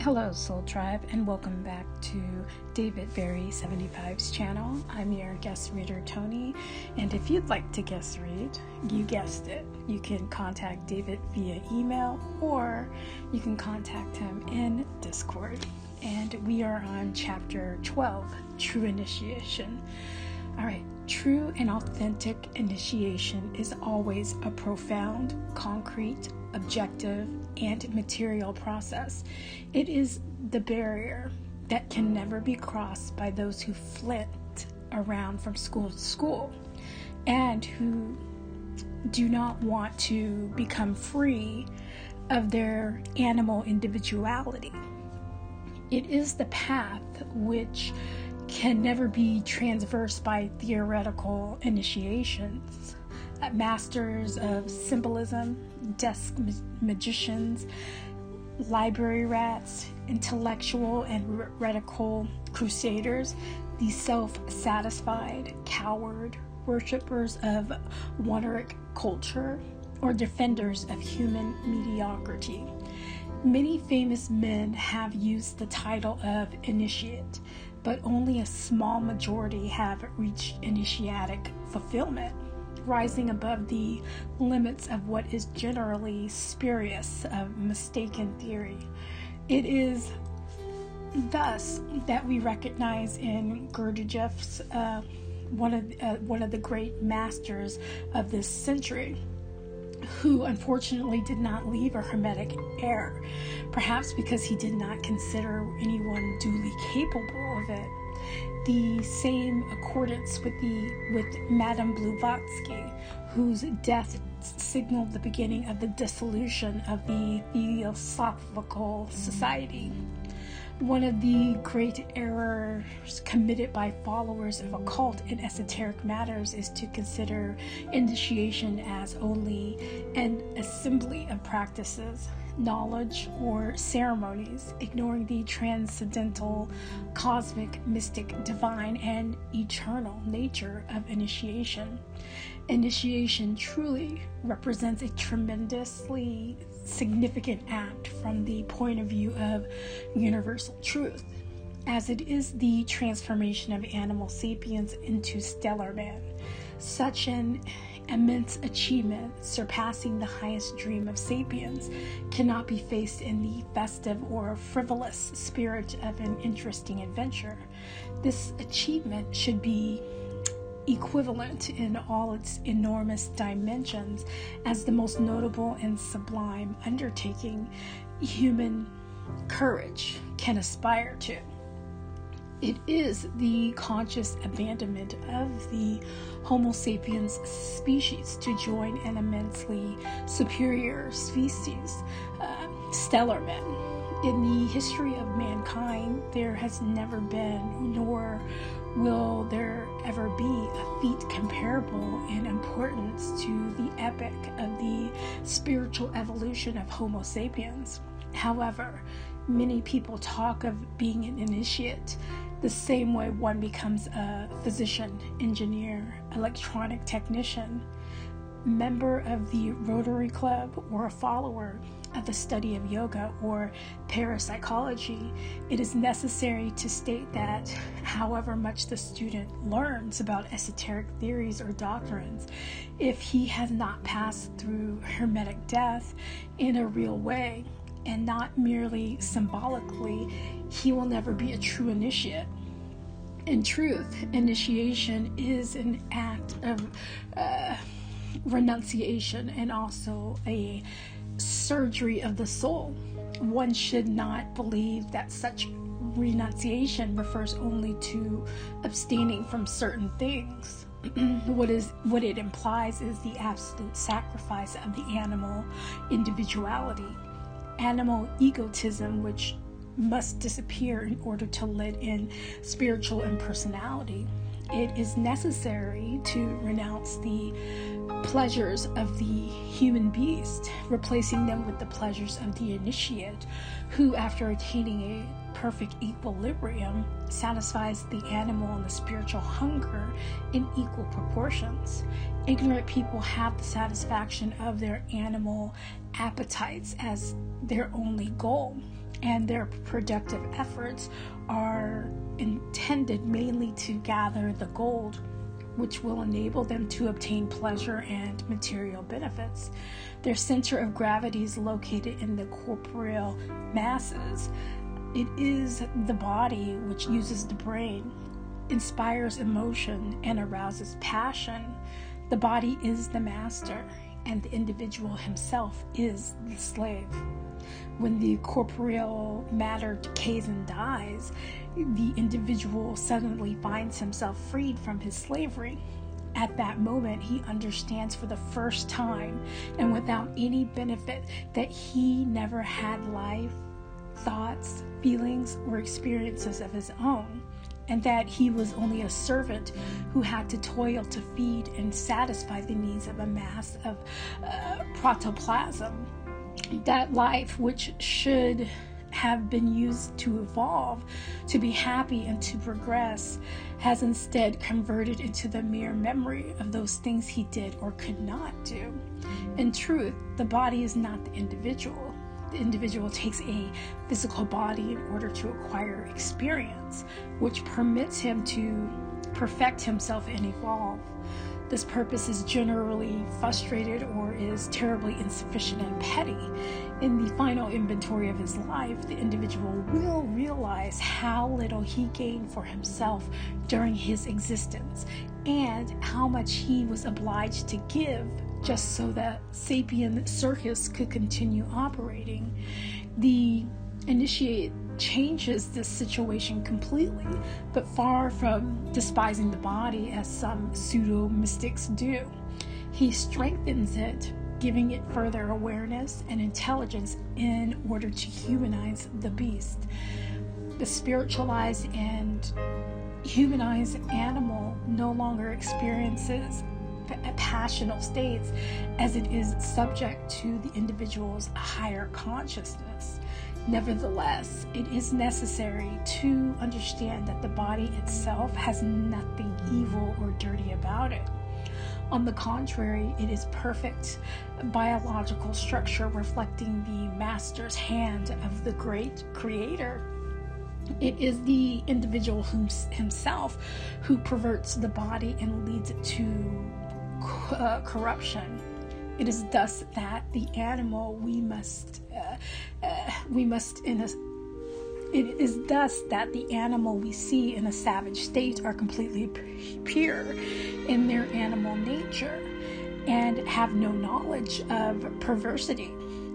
Hello Soul Tribe, and welcome back to David Berry 75's channel. I'm your guest reader Toni, and if you'd like to guest read, you guessed it, you can contact David via email or you can contact him in Discord. And we are on chapter 12, True Initiation. Alright, true and authentic initiation is always a profound, concrete, objective, and material process. It is the barrier that can never be crossed by those who flit around from school to school and who do not want to become free of their animal individuality. It is the path which can never be traversed by theoretical initiations. Masters of symbolism, desk magicians, library rats, intellectual and radical crusaders, the self-satisfied, coward, worshippers of Woneric culture, or defenders of human mediocrity. Many famous men have used the title of initiate, but only a small majority have reached initiatic fulfillment, rising above the limits of what is generally spurious of mistaken theory. It is thus that we recognize in Gurdjieff's one of the great masters of this century, who unfortunately did not leave a hermetic air, perhaps because he did not consider anyone duly capable of it. The same accordance with Madame Blavatsky, whose death signaled the beginning of the dissolution of the Theosophical Society. One of the great errors committed by followers of occult and esoteric matters is to consider initiation as only an assembly of practices, knowledge, or ceremonies, ignoring the transcendental, cosmic, mystic, divine, and eternal nature of initiation. Initiation truly represents a tremendously significant act from the point of view of universal truth, as it is the transformation of animal sapiens into stellar man. Such an immense achievement, surpassing the highest dream of sapiens, cannot be faced in the festive or frivolous spirit of an interesting adventure. This achievement should be equivalent in all its enormous dimensions as the most notable and sublime undertaking human courage can aspire to. It is the conscious abandonment of the Homo sapiens species to join an immensely superior species, stellar men. In the history of mankind, there has never been, nor will there ever be, a feat comparable in importance to the epic of the spiritual evolution of Homo sapiens. However, many people talk of being an initiate the same way one becomes a physician, engineer, electronic technician, member of the Rotary Club, or a follower of the study of yoga or parapsychology. It is necessary to state that however much the student learns about esoteric theories or doctrines, if he has not passed through hermetic death in a real way, and not merely symbolically, he will never be a true initiate. In truth, initiation is an act of renunciation and also a surgery of the soul. One should not believe that such renunciation refers only to abstaining from certain things. What it implies is the absolute sacrifice of the animal individuality, animal egotism, which must disappear in order to let in spiritual impersonality. It is necessary to renounce the pleasures of the human beast, replacing them with the pleasures of the initiate, who, after attaining a perfect equilibrium, satisfies the animal and the spiritual hunger in equal proportions. Ignorant people have the satisfaction of their animal appetites as their only goal. and their productive efforts are intended mainly to gather the gold, which will enable them to obtain pleasure and material benefits. Their center of gravity is located in the corporeal masses. It is the body which uses the brain, inspires emotion, and arouses passion. The body is the master, and the individual himself is the slave. When the corporeal matter decays and dies, the individual suddenly finds himself freed from his slavery. At that moment, he understands for the first time, and without any benefit, that he never had life, thoughts, feelings, or experiences of his own, and that he was only a servant who had to toil to feed and satisfy the needs of a mass of protoplasm. That life, which should have been used to evolve, to be happy, and to progress, has instead converted into the mere memory of those things he did or could not do. In truth, the body is not the individual. The individual takes a physical body in order to acquire experience, which permits him to perfect himself and evolve. This purpose is generally frustrated or is terribly insufficient and petty. In the final inventory of his life, the individual will realize how little he gained for himself during his existence and how much he was obliged to give just so that sapient circus could continue operating. The initiate changes this situation completely, but far from despising the body as some pseudo-mystics do. He strengthens it, giving it further awareness and intelligence in order to humanize the beast. The spiritualized and humanized animal no longer experiences passional states, as it is subject to the individual's higher consciousness. Nevertheless, it is necessary to understand that the body itself has nothing evil or dirty about it. On the contrary, it is perfect biological structure reflecting the master's hand of the great creator. It is the individual himself who perverts the body and leads it to corruption. It is thus that the animal It is thus that the animal we see in a savage state are completely pure in their animal nature and have no knowledge of perversity.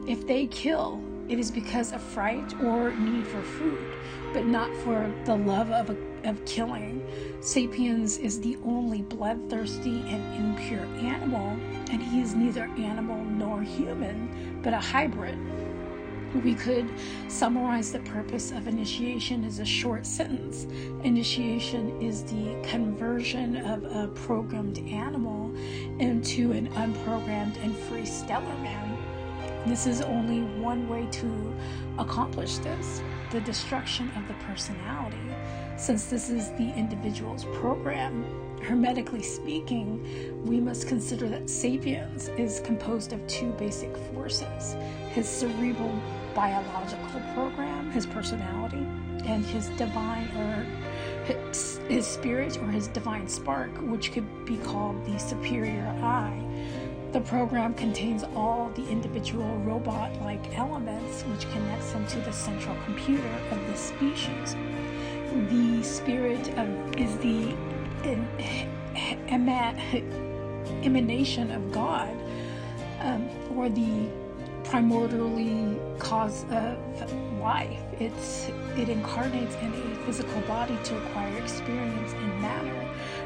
If they kill, it is because of fright or need for food, but not for the love of killing. Sapiens is the only bloodthirsty and impure animal, and he is neither animal nor human, but a hybrid. We could summarize the purpose of initiation as a short sentence. Initiation is the conversion of a programmed animal into an unprogrammed and free stellar man. This is only one way to accomplish this: the destruction of the personality. Since this is the individual's program, hermetically speaking, we must consider that sapiens is composed of two basic forces: his cerebral biological program, his personality, and his divine or his spirit or his divine spark, which could be called the superior I. The program contains all the individual robot-like elements which connects him to the central computer of the species. The spirit is the emanation of God, or the primordially cause of life. It incarnates in a physical body to acquire experience and matter.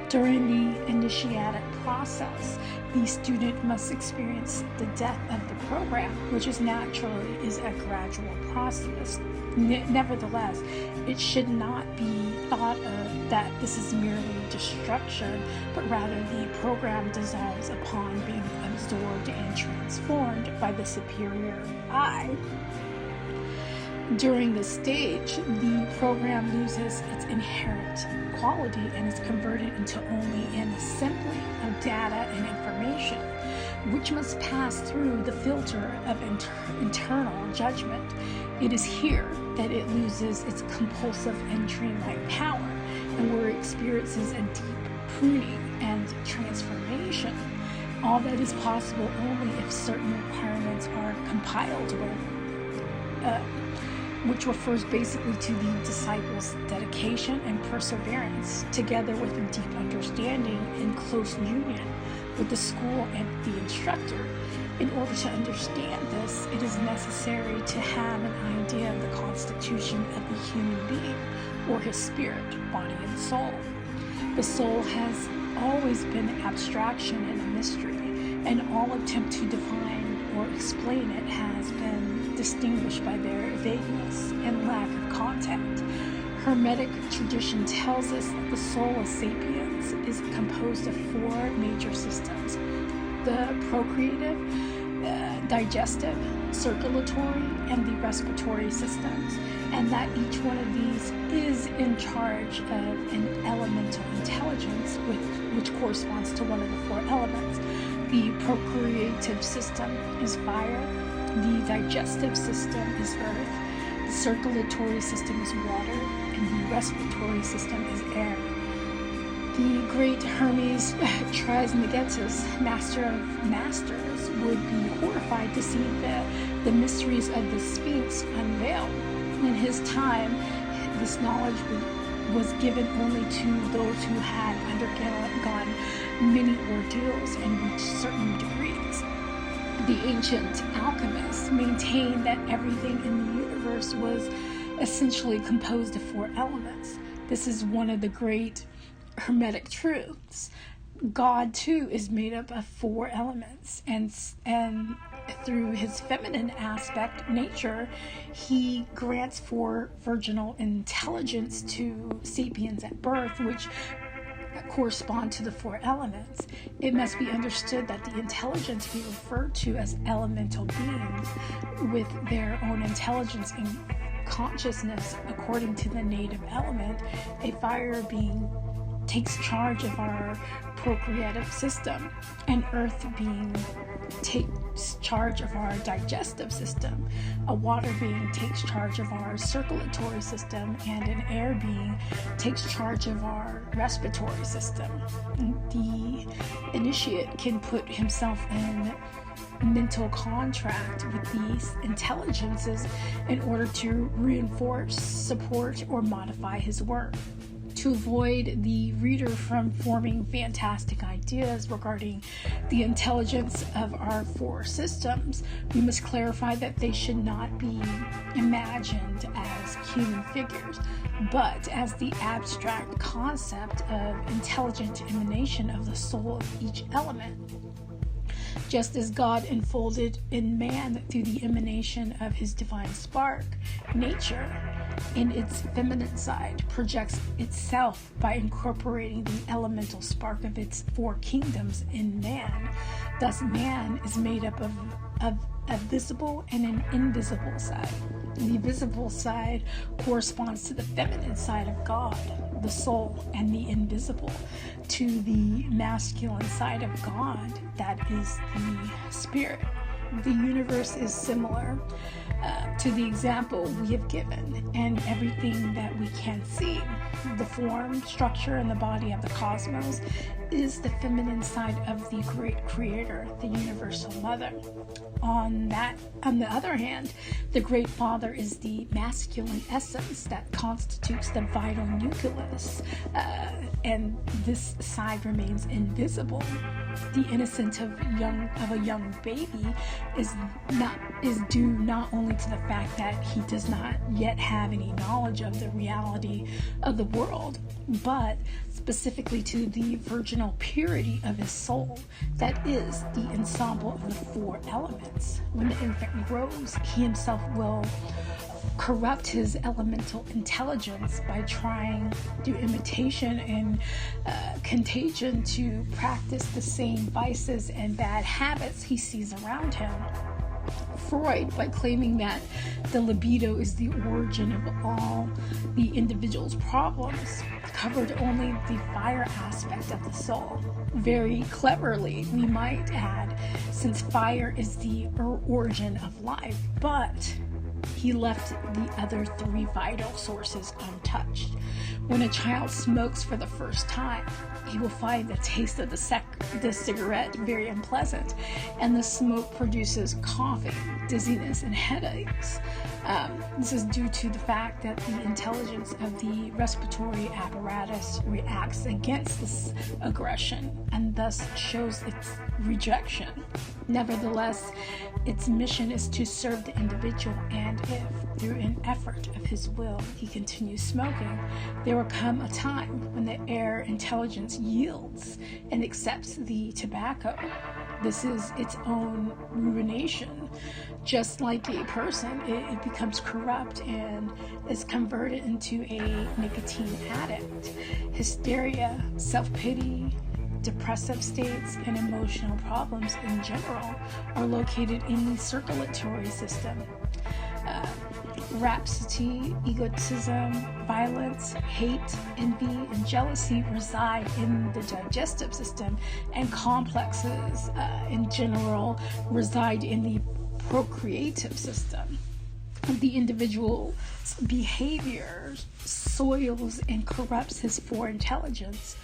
During the initiatic process, the student must experience the death of the program, which is naturally a gradual process. Nevertheless, it should not be thought of that this is merely destruction, but rather the program dissolves upon being absorbed and transformed by the superior I. During this stage, the program loses its inherent quality and is converted into only an assembly of data and information, which must pass through the filter of internal judgment. It is here that it loses its compulsive and dreamlike power, and where it experiences a deep pruning and transformation. All that is possible only if certain requirements are compiled with, which refers basically to the disciples' dedication and perseverance, together with a deep understanding and close union with the school and the instructor. In order to understand this, it is necessary to have an idea of the constitution of the human being, or his spirit, body, and soul. The soul has always been abstraction and a mystery, and all attempt to define or explain it has been distinguished by their vagueness and lack of contact. Hermetic tradition tells us that the soul of sapiens is composed of 4 major systems: the procreative, digestive, circulatory, and the respiratory systems, and that each one of these is in charge of an elemental intelligence which corresponds to one of the 4 elements. The procreative system is fire, the digestive system is earth, the circulatory system is water, and the respiratory system is air. The great Hermes Trismegistus, master of masters, would be horrified to see the mysteries of the Sphinx unveiled. In his time, this knowledge was given only to those who had undergone many ordeals and reached certain degrees. The ancient alchemists maintained that everything in the universe was essentially composed of 4 elements. This is one of the great Hermetic truths. God too is made up of 4 elements, and through his feminine aspect, nature, he grants 4 virginal intelligence to sapiens at birth, which correspond to the 4 elements. It must be understood that the intelligence we refer to as elemental beings, with their own intelligence and consciousness according to the native element, a fire being takes charge of our procreative system, an earth being takes charge of our digestive system, a water being takes charge of our circulatory system, and an air being takes charge of our respiratory system. The initiate can put himself in mental contract with these intelligences in order to reinforce, support, or modify his work. To avoid the reader from forming fantastic ideas regarding the intelligence of our 4 systems, we must clarify that they should not be imagined as human figures, but as the abstract concept of intelligent emanation of the soul of each element. Just as God enfolded in man through the emanation of his divine spark, nature, in its feminine side, projects itself by incorporating the elemental spark of its 4 kingdoms in man. Thus, man is made up of a visible and an invisible side. The visible side corresponds to the feminine side of God, the soul, and the invisible to the masculine side of God, that is the spirit. The universe is similar to the example we have given, and everything that we can see, the form, structure, and the body of the cosmos, is the feminine side of the great creator, the universal mother. On the other hand, the great father is the masculine essence that constitutes the vital nucleus, and this side remains invisible. The innocence of a young baby is due not only to the fact that he does not yet have any knowledge of the reality of the world, but specifically to the virginal purity of his soul, that is the ensemble of the 4 elements. When the infant grows, he himself will corrupt his elemental intelligence by trying through imitation and contagion to practice the same vices and bad habits he sees around him. Freud, by claiming that the libido is the origin of all the individual's problems, covered only the fire aspect of the soul. Very cleverly, we might add, since fire is the origin of life, but he left the other three vital sources untouched. When a child smokes for the first time, he will find the taste of the cigarette very unpleasant, and the smoke produces coughing, dizziness, and headaches. This is due to the fact that the intelligence of the respiratory apparatus reacts against this aggression and thus shows its rejection. Nevertheless, its mission is to serve the individual, and if, through an effort of his will, he continues smoking, there will come a time when the air intelligence yields and accepts the tobacco. This is its own ruination. Just like a person, it becomes corrupt and is converted into a nicotine addict. Hysteria, self-pity, depressive states, and emotional problems in general are located in the circulatory system. Rhapsody, egotism, violence, hate, envy, and jealousy reside in the digestive system, and complexes in general reside in the procreative system. The individual's behavior soils and corrupts his intelligence,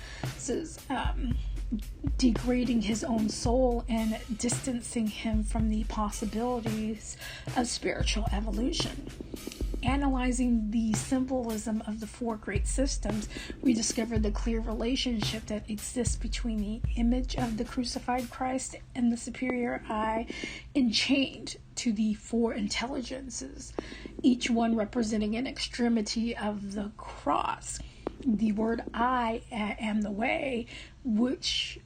degrading his own soul and distancing him from the possibilities of spiritual evolution. Analyzing the symbolism of the four great systems, we discover the clear relationship that exists between the image of the crucified Christ and the superior I, enchained to the four intelligences, each one representing an extremity of the cross. The word I am the way, which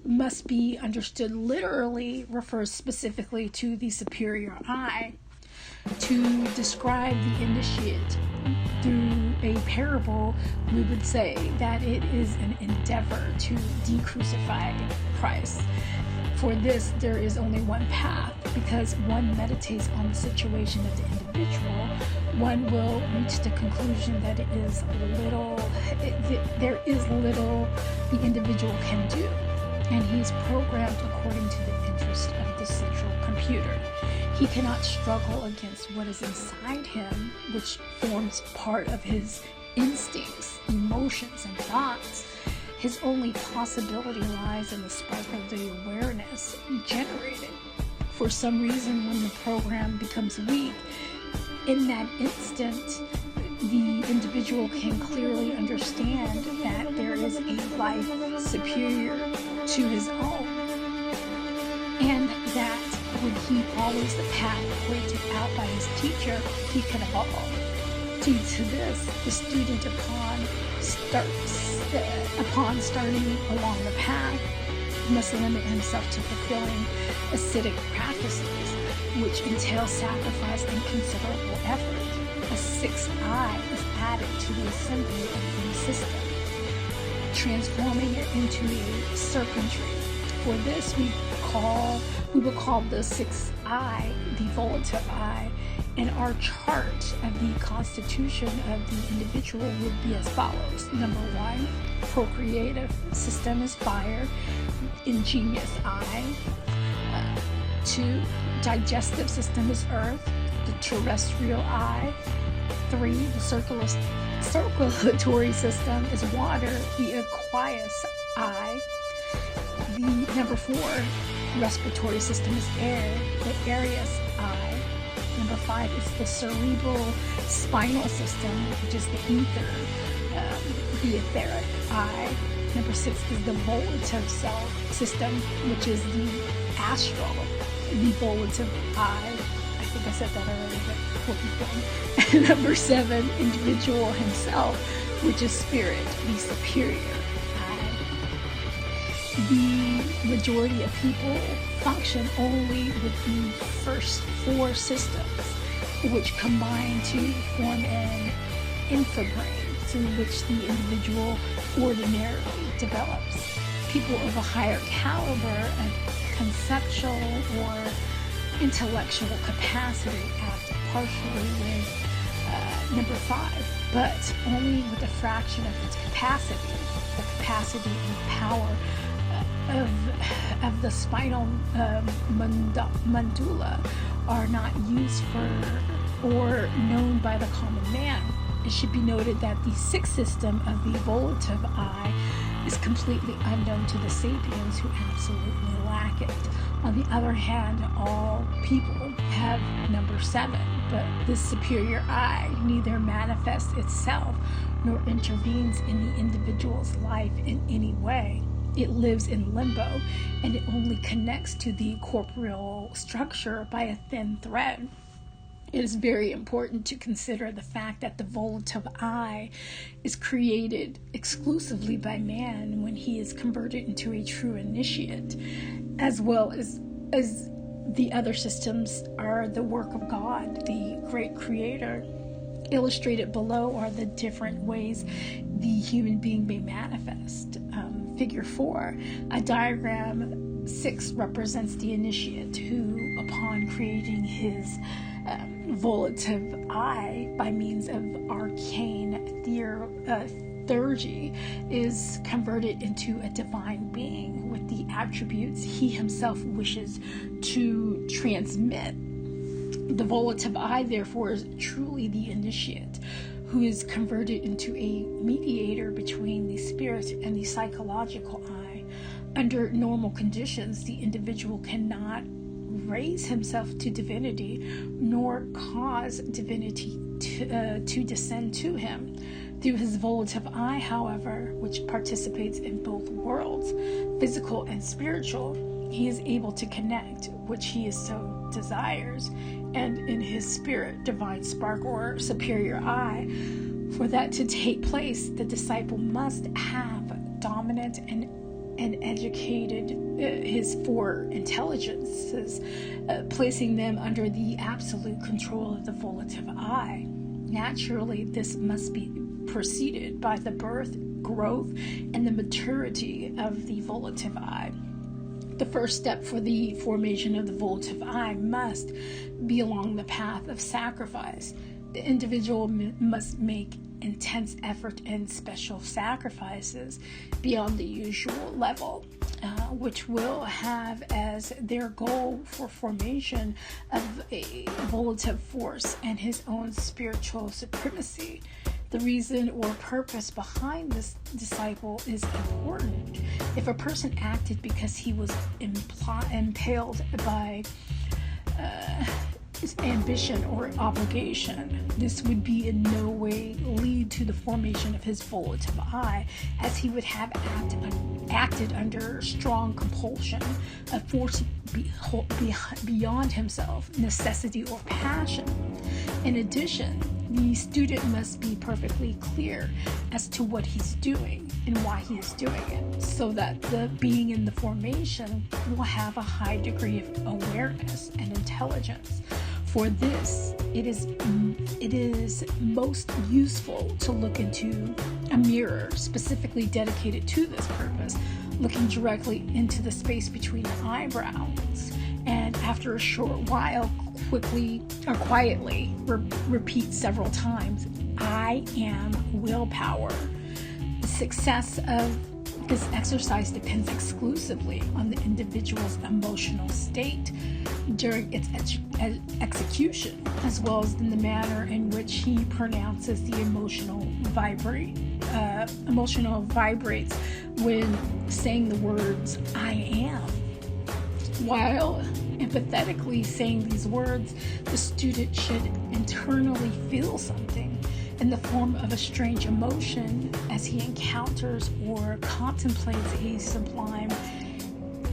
must be understood literally, refers specifically to the superior I. To describe the initiate through a parable, we would say that it is an endeavor to decrucify Christ. For this, there is only one path, because one meditates on the situation of the individual. One will reach the conclusion that there is little the individual can do, and he is programmed according to the interest of the central computer. He cannot struggle against what is inside him, which forms part of his instincts, emotions, and thoughts. His only possibility lies in the spark of the awareness generated. For some reason, when the program becomes weak, in that instant, the individual can clearly understand that there is a life superior to his own, and that when he follows the path pointed out by his teacher, he can evolve. Due to this, the student, upon starting along the path, must limit himself to fulfilling ascetic practices, which entail sacrifice and considerable effort. A sixth eye is added to the assembly of the system, transforming it into a circuitry. For this, we will call the sixth eye the volitive eye, and our chart of the constitution of the individual would be as follows. Number 1, procreative system is fire, ingenious eye. 2, digestive system is earth, the terrestrial eye. 3, the circulatory system is water, the aqueous eye. The number 4, respiratory system is air, the areous eye. Number 5 is the cerebral spinal system, which is the ether, the etheric eye. Number 6 is the volitive system, which is the astral, the volitive eye. I think I said that already, but we'll keep going. Number 7, individual himself, which is spirit, the superior eye. The majority of people function only with the first 4 systems, which combine to form an infrabrain, through which the individual ordinarily develops. People of a higher caliber of conceptual or intellectual capacity act partially with number 5, but only with a fraction of its capacity. The capacity and power of the spinal medulla are not used for or known by the common man. It should be noted that the sixth system of the volitive I is completely unknown to the sapiens, who absolutely lack it. On the other hand, all people have number 7, but this superior I neither manifests itself nor intervenes in the individual's life in any way. It lives in limbo, and it only connects to the corporeal structure by a thin thread. It is very important to consider the fact that the volitive I is created exclusively by man when he is converted into a true initiate, as well as the other systems are the work of God, the great creator. Illustrated below are the different ways the human being may manifest. Figure 4, a diagram 6 represents the initiate who, upon creating his volitive I by means of arcane theurgy, is converted into a divine being with the attributes he himself wishes to transmit. The volitive I, therefore, is truly the initiate, who is converted into a mediator between the spirit and the psychological I. Under normal conditions, the individual cannot raise himself to divinity, nor cause divinity to descend to him. Through his volitive I, however, which participates in both worlds, physical and spiritual, he is able to connect, which he so desires, and in his spirit, divine spark, or superior I. For that to take place, the disciple must have dominant and educated his 4 intelligences, placing them under the absolute control of the volitive I. Naturally, this must be preceded by the birth, growth, and the maturity of the volitive I. The first step for the formation of the volitive I must be along the path of sacrifice. The individual must make intense effort and special sacrifices beyond the usual level, which will have as their goal for formation of a volitive force and his own spiritual supremacy. The reason or purpose behind this disciple is important. If a person acted because he was impelled by his ambition or obligation, this would be in no way lead to the formation of his volitive I, as he would have acted under strong compulsion, a force beyond himself, necessity, or passion. In addition, the student must be perfectly clear as to what he's doing and why he is doing it, so that the being in the formation will have a high degree of awareness and intelligence. For this, it is most useful to look into a mirror specifically dedicated to this purpose, looking directly into the space between the eyebrows, and after a short while, quietly repeat several times, "I am willpower." The success of this exercise depends exclusively on the individual's emotional state during its execution, as well as in the manner in which he pronounces the emotional vibrates when saying the words "I am." While empathetically saying these words, the student should internally feel something in the form of a strange emotion as he encounters or contemplates a sublime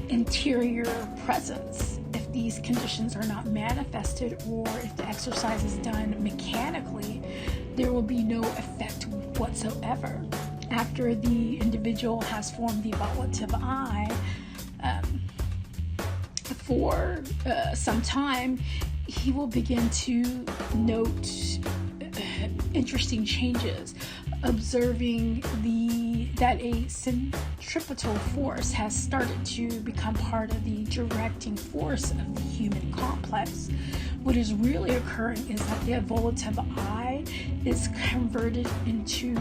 interior presence. If these conditions are not manifested, or if the exercise is done mechanically, there will be no effect whatsoever. After the individual has formed the volitive I, for some time, he will begin to note interesting changes, observing that a centripetal force has started to become part of the directing force of the human complex. What is really occurring is that the volitive I is converted into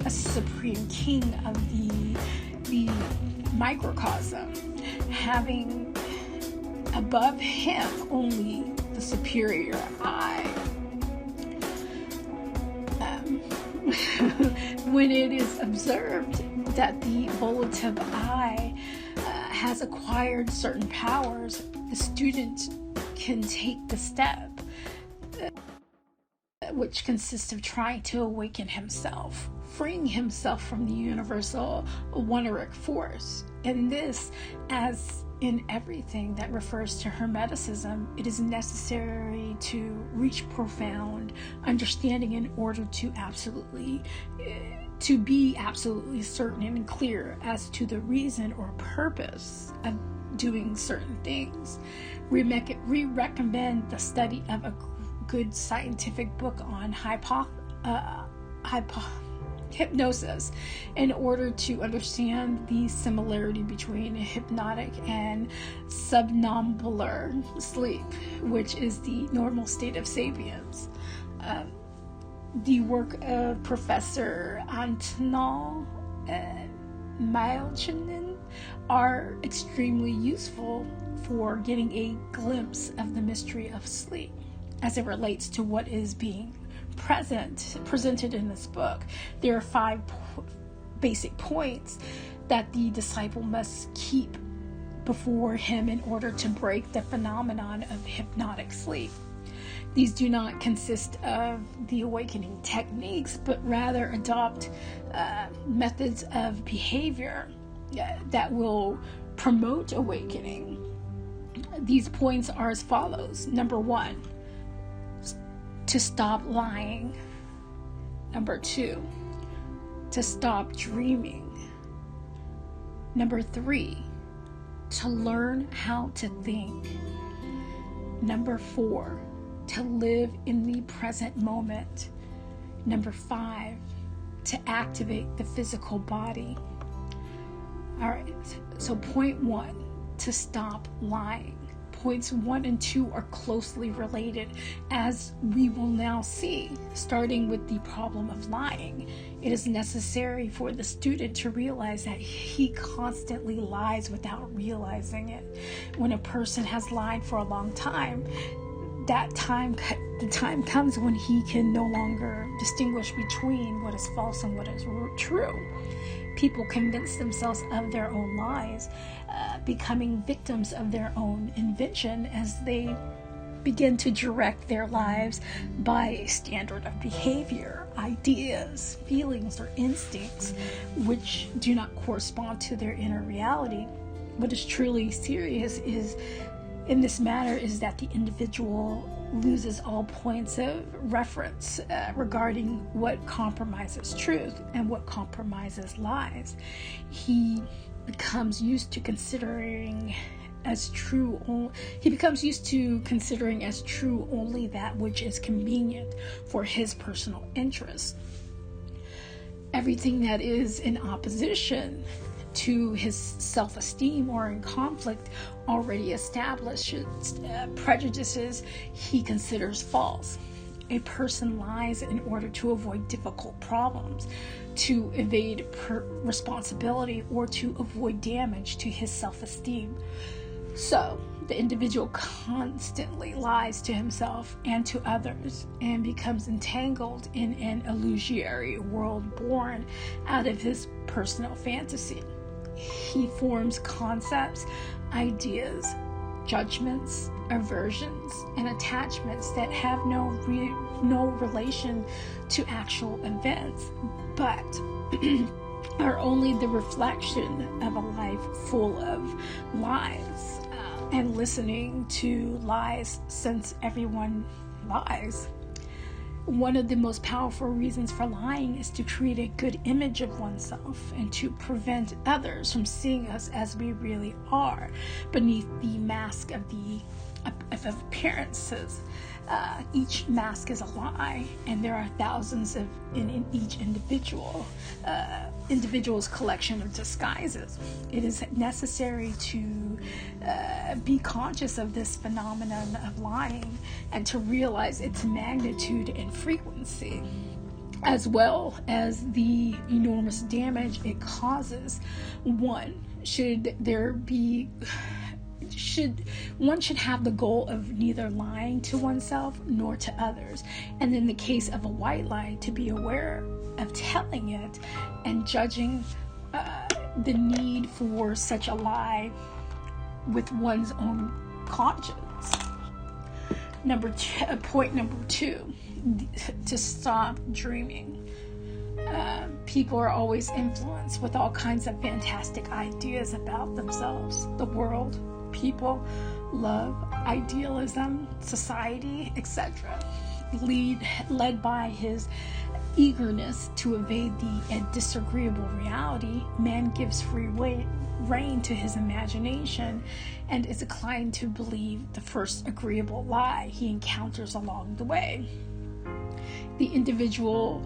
a supreme king of the microcosm, having above him only the superior I. when it is observed that the volitive I has acquired certain powers, the student can take the step, which consists of trying to awaken himself, freeing himself from the universal oneric force. And this, as in everything that refers to Hermeticism, it is necessary to reach profound understanding in order to be absolutely certain and clear as to the reason or purpose of doing certain things. We recommend the study of a good scientific book on hypnosis in order to understand the similarity between hypnotic and somnambular sleep, which is the normal state of sapiens. The work of Professor Antonal Milchanin are extremely useful for getting a glimpse of the mystery of sleep as it relates to what is being presented in this book. There are 5 basic points that the disciple must keep before him in order to break the phenomenon of hypnotic sleep. These do not consist of the awakening techniques, but rather adopt methods of behavior that will promote awakening. These points are as follows. Number 1, to stop lying. Number 2, to stop dreaming. Number 3, to learn how to think. Number 4, to live in the present moment. Number 5, to activate the physical body. All right, so point 1, to stop lying. Points 1 and 2 are closely related, as we will now see. Starting with the problem of lying, it is necessary for the student to realize that he constantly lies without realizing it. When a person has lied for a long time, the time comes when he can no longer distinguish between what is false and what is true. People convince themselves of their own lies, becoming victims of their own invention as they begin to direct their lives by a standard of behavior, ideas, feelings, or instincts which do not correspond to their inner reality. What is truly serious in this matter is that the individual loses all points of reference regarding what compromises truth and what compromises lies. He becomes used to considering as true only that which is convenient for his personal interest. Everything that is in opposition to his self-esteem or in conflict already established prejudices he considers false. A person lies in order to avoid difficult problems, to evade responsibility, or to avoid damage to his self-esteem. So, the individual constantly lies to himself and to others and becomes entangled in an illusory world born out of his personal fantasy. He forms concepts, ideas, judgments, aversions, and attachments that have no relation to actual events, but are only the reflection of a life full of lies. And listening to lies, since everyone lies. One of the most powerful reasons for lying is to create a good image of oneself and to prevent others from seeing us as we really are beneath the mask of appearances. Each mask is a lie, and there are thousands in each individual's collection of disguises. It is necessary to be conscious of this phenomenon of lying and to realize its magnitude and frequency, as well as the enormous damage it causes. Should one should have the goal of neither lying to oneself nor to others, and in the case of a white lie, to be aware of telling it and judging the need for such a lie with one's own conscience. Point number 2, to stop dreaming. People are always influenced with all kinds of fantastic ideas about themselves, the world, people, love, idealism, society, etc. Led by his eagerness to evade the disagreeable reality, man gives free rein to his imagination and is inclined to believe the first agreeable lie he encounters along the way. The individual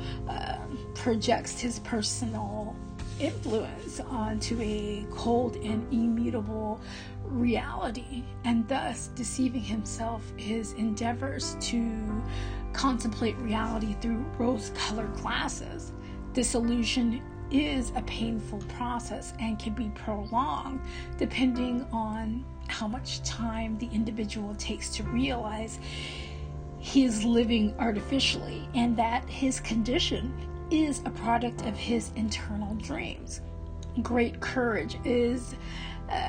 projects his personal influence onto a cold and immutable reality, and thus deceiving himself, his endeavors to contemplate reality through rose-colored glasses. This illusion is a painful process and can be prolonged depending on how much time the individual takes to realize he is living artificially and that his condition is a product of his internal dreams. Great courage is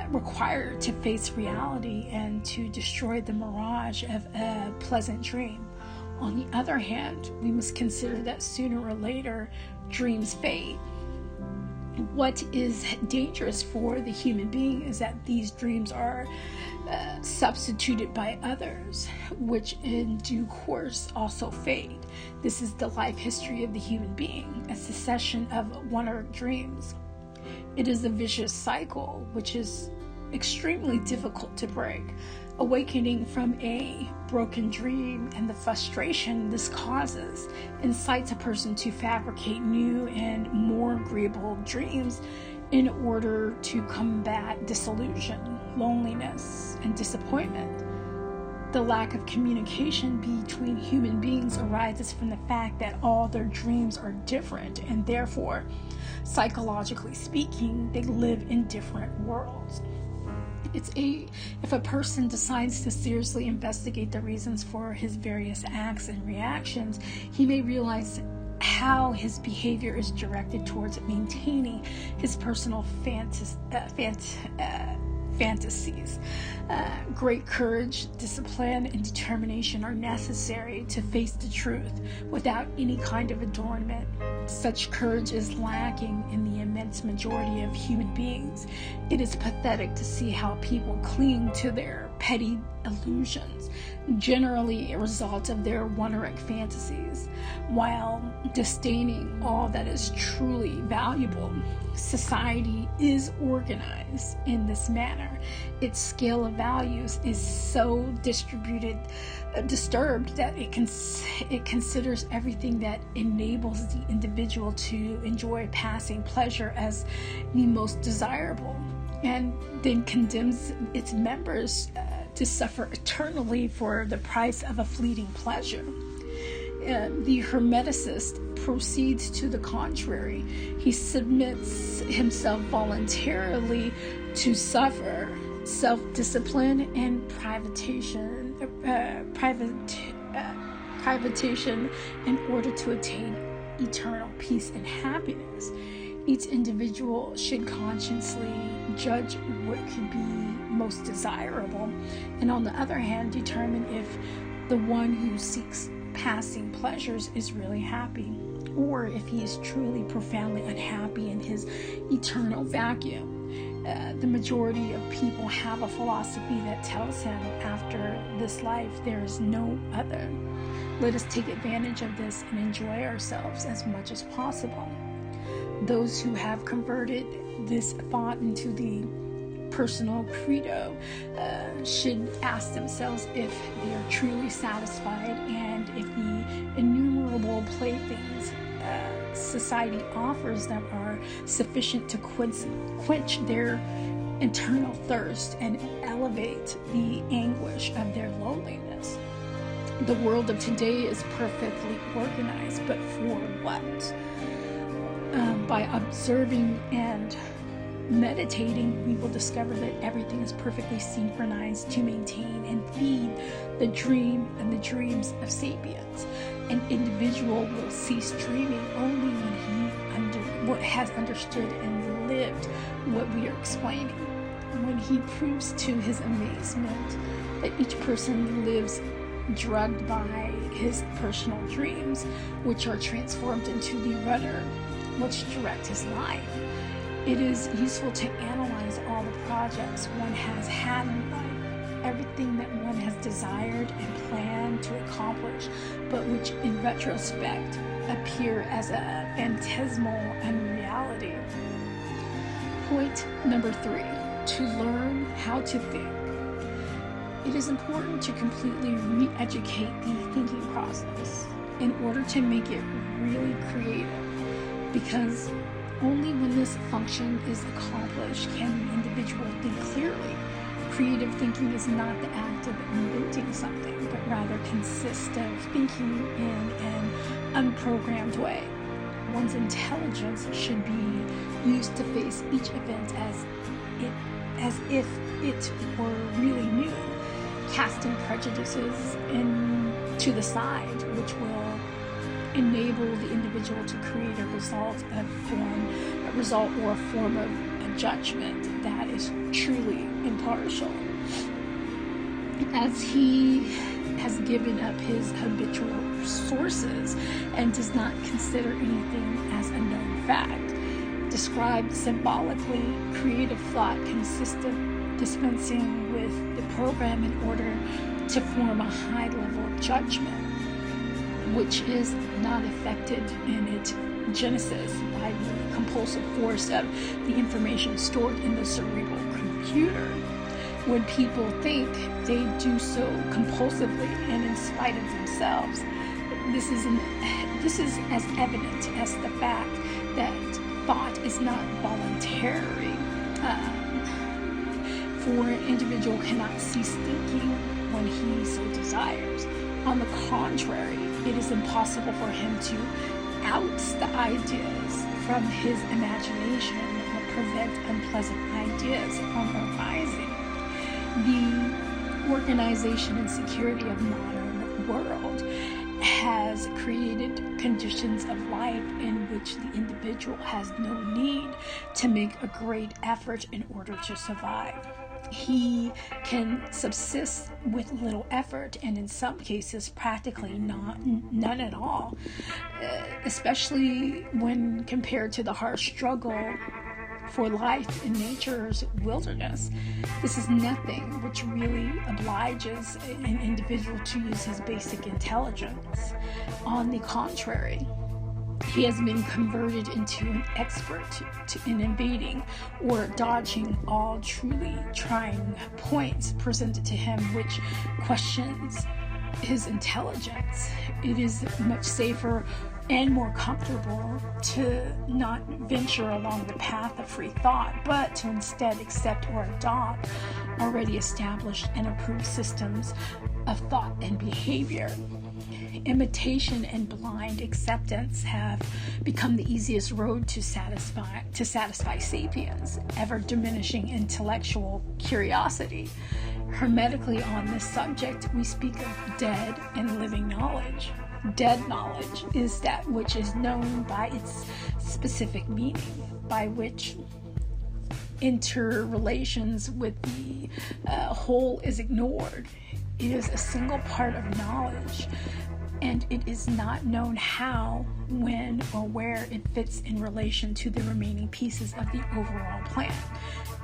required to face reality and to destroy the mirage of a pleasant dream. On the other hand, we must consider that sooner or later dreams fade. What is dangerous for the human being is that these dreams are substituted by others, which in due course also fade. This is the life history of the human being, a succession of one-off dreams. It is a vicious cycle which is extremely difficult to break. Awakening from a broken dream and the frustration this causes incites a person to fabricate new and more agreeable dreams in order to combat disillusion, loneliness, and disappointment. The lack of communication between human beings arises from the fact that all their dreams are different, and therefore, psychologically speaking, they live in different worlds. If a person decides to seriously investigate the reasons for his various acts and reactions, he may realize how his behavior is directed towards maintaining his personal fantasies. Great courage, discipline, and determination are necessary to face the truth without any kind of adornment. Such courage is lacking in the immense majority of human beings. It is pathetic to see how people cling to their petty illusions, generally a result of their wondrous fantasies, while disdaining all that is truly valuable. Society is organized in this manner. Its scale of values is so disturbed that it considers everything that enables the individual to enjoy passing pleasure as the most desirable, and then condemns its members to suffer eternally for the price of a fleeting pleasure. The Hermeticist proceeds to the contrary. He submits himself voluntarily to suffer self-discipline and privation in order to attain eternal peace and happiness. Each individual should consciously judge what could be most desirable, and on the other hand, determine if the one who seeks passing pleasures is really happy, or if he is truly profoundly unhappy in his eternal vacuum. The majority of people have a philosophy that tells him after this life there is no other. Let us take advantage of this and enjoy ourselves as much as possible. Those who have converted this thought into the personal credo should ask themselves if they are truly satisfied, and if the innumerable playthings society offers them are sufficient to quench their internal thirst and elevate the anguish of their loneliness. The world of today is perfectly organized, but for what? By observing and Meditating, we will discover that everything is perfectly synchronized to maintain and feed the dream and the dreams of sapience. An individual will cease dreaming only when he has understood and lived what we are explaining. When he proves to his amazement that each person lives drugged by his personal dreams, which are transformed into the rudder which direct his life. It is useful to analyze all the projects one has had in life, everything that one has desired and planned to accomplish, but which in retrospect appear as a phantasmal unreality. Point number 3, to learn how to think. It is important to completely re-educate the thinking process in order to make it really creative, because only when this function is accomplished can the individual think clearly. Creative thinking is not the act of inventing something, but rather consists of thinking in an unprogrammed way. One's intelligence should be used to face each event as if it were really new, casting prejudices to the side, which will enable the individual to create a result or a form of a judgment that is truly impartial. As he has given up his habitual sources and does not consider anything as a known fact. Described symbolically, creative thought consists of dispensing with the program in order to form a high level of judgment, which is not affected in its genesis by the compulsive force of the information stored in the cerebral computer. When people think, they do so compulsively and in spite of themselves. This is as evident as the fact that thought is not voluntary. For an individual cannot cease thinking when he so desires. On the contrary, it is impossible for him to oust the ideas from his imagination or prevent unpleasant ideas from arising. The organization and security of modern world has created conditions of life in which the individual has no need to make a great effort in order to survive. He can subsist with little effort, and in some cases practically none at all, especially when compared to the harsh struggle for life in nature's wilderness. This is nothing which really obliges an individual to use his basic intelligence. On the contrary, he has been converted into an expert in evading or dodging all truly trying points presented to him which questions his intelligence. It is much safer and more comfortable to not venture along the path of free thought, but to instead accept or adopt already established and approved systems of thought and behavior. Imitation and blind acceptance have become the easiest road to satisfy sapiens, ever diminishing intellectual curiosity. Hermetically on this subject, we speak of dead and living knowledge. Dead knowledge is that which is known by its specific meaning, by which interrelations with the whole is ignored. It is a single part of knowledge, and it is not known how, when, or where it fits in relation to the remaining pieces of the overall plan.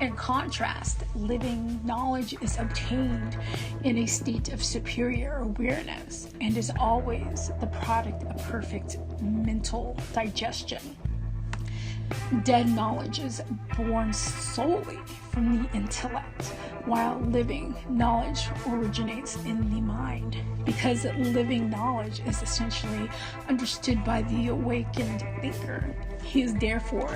In contrast, living knowledge is obtained in a state of superior awareness and is always the product of perfect mental digestion. Dead knowledge is born solely from the intellect, while living knowledge originates in the mind, because living knowledge is essentially understood by the awakened thinker. He is therefore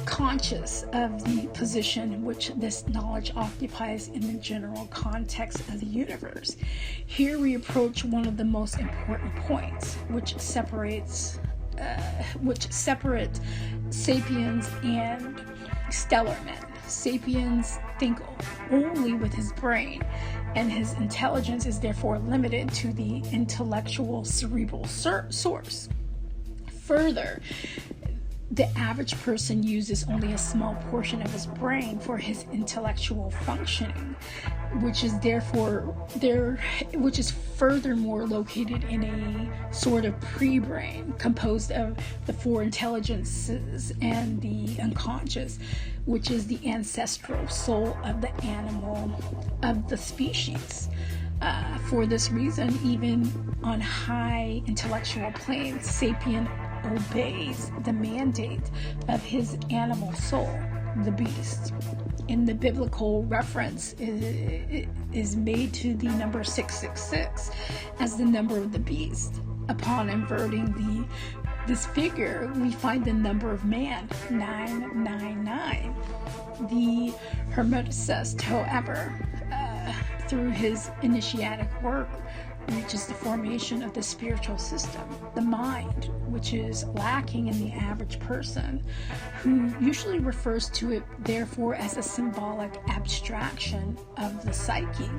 conscious of the position which this knowledge occupies in the general context of the universe. Here we approach one of the most important points, which separates which separate sapiens and stellar men. Sapiens think only with his brain, and his intelligence is therefore limited to the intellectual cerebral source. Further, the average person uses only a small portion of his brain for his intellectual functioning, which is furthermore located in a sort of pre-brain composed of the four intelligences and the unconscious, which is the ancestral soul of the animal of the species. For this reason, even on high intellectual planes, sapien obeys the mandate of his animal soul, the beast. In the biblical reference is made to the number 666 as the number of the beast. Upon inverting this figure, we find the number of man, 999. The Hermeticist, however, through his initiatic work, reaches the formation of the spiritual system, the mind, which is lacking in the average person, who usually refers to it therefore as a symbolic abstraction of the psyche.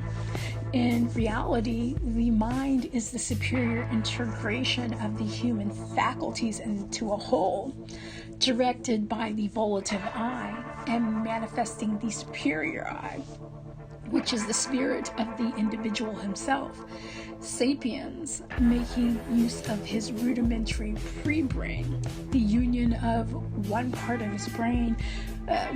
In reality, the mind is the superior integration of the human faculties into a whole, directed by the volitive I and manifesting the superior I, which is the spirit of the individual himself. Sapiens, making use of his rudimentary pre-brain, the union of one part of his brain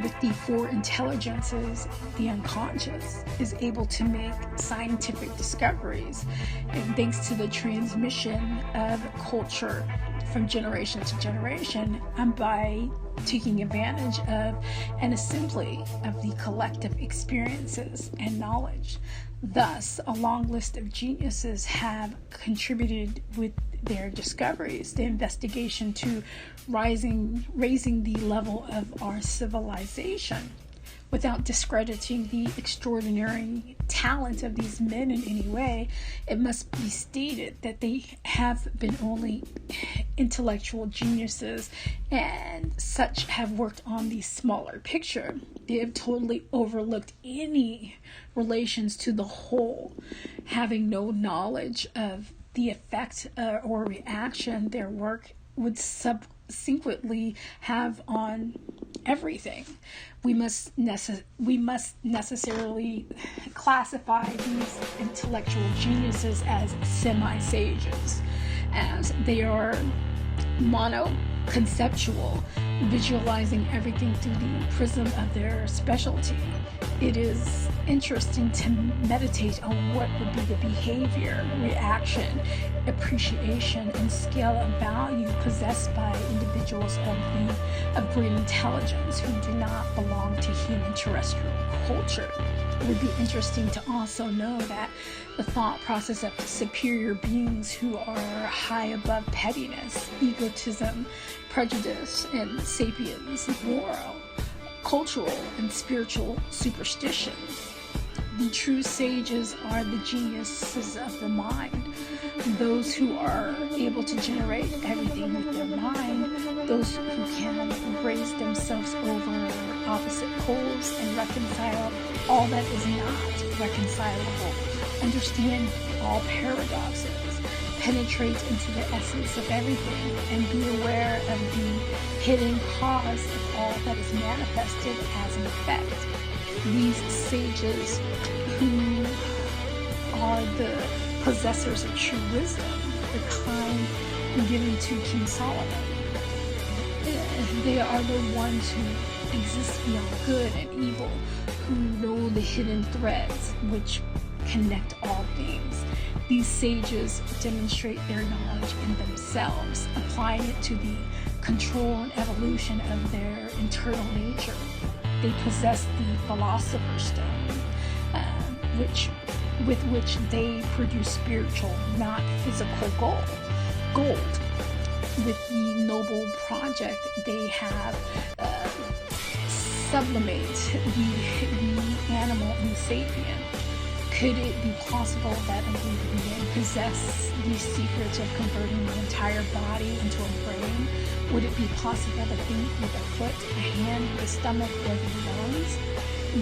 with the four intelligences, the unconscious, is able to make scientific discoveries, and thanks to the transmission of culture from generation to generation, and by taking advantage of an assembly of the collective experiences and knowledge. Thus, a long list of geniuses have contributed with their discoveries, the investigation to raising the level of our civilization. Without discrediting the extraordinary talent of these men in any way, it must be stated that they have been only intellectual geniuses, and such have worked on the smaller picture. They have totally overlooked any relations to the whole, having no knowledge of the effect or reaction their work would subsequently have on everything. We must necessarily classify these intellectual geniuses as semi-sages, as they are mono-conceptual, visualizing everything through the prism of their specialty. It is interesting to meditate on what would be the behavior, reaction, appreciation, and scale of value possessed by individuals of great intelligence who do not belong to human terrestrial culture. It would be interesting to also know that the thought process of superior beings who are high above pettiness, egotism, prejudice, and sapiens, moral, cultural, and spiritual superstitions. The true sages are the geniuses of the mind, those who are able to generate everything with their mind, those who can raise themselves over opposite poles and reconcile all that is not reconcilable, understand all paradoxes, penetrate into the essence of everything, and be aware of the hidden cause of all that is manifested as an effect. These sages, who are the possessors of true wisdom, the kind given to King Solomon, they are the ones who exist beyond good and evil, who know the hidden threads which connect all things. These sages demonstrate their knowledge in themselves, applying it to the control and evolution of their internal nature. They possess the Philosopher's Stone, with which they produce spiritual, not physical gold. With the noble project, they have sublimate the animal and sapient, Could it be possible that a human being possessed these secrets of converting the entire body into a brain? Would it be possible to think with a foot, a hand, the stomach, or the lungs?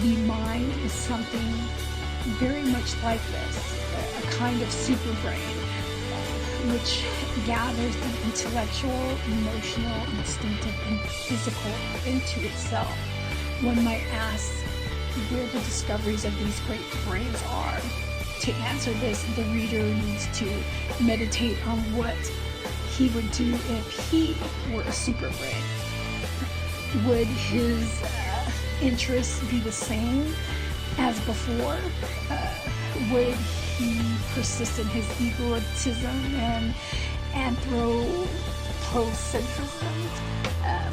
The mind is something very much like this, a kind of super brain, which gathers the intellectual, emotional, instinctive, and physical into itself. One might ask where the discoveries of these great brains are. To answer this, the reader needs to meditate on what he would do if he were a super brain. Would his interests be the same as before? Would he persist in his egotism and anthropocentrism?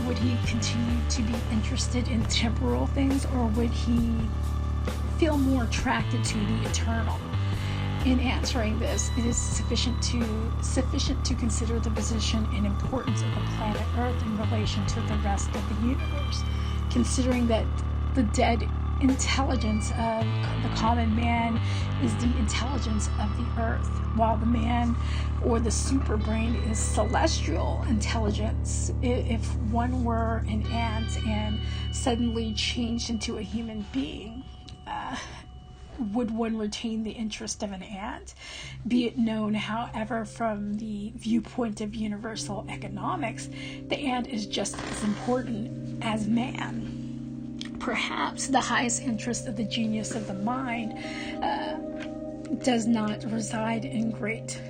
Would he continue to be interested in temporal things, or would he feel more attracted to the eternal? In answering this, it is sufficient to consider the position and importance of the planet Earth in relation to the rest of the universe. Considering that the dead intelligence of the common man is the intelligence of the earth, while the man or the super brain is celestial intelligence. If one were an ant and suddenly changed into a human being, would one retain the interest of an ant? Be it known, however, from the viewpoint of universal economics, the ant is just as important as man. Perhaps the highest interest of the genius of the mind does not reside in great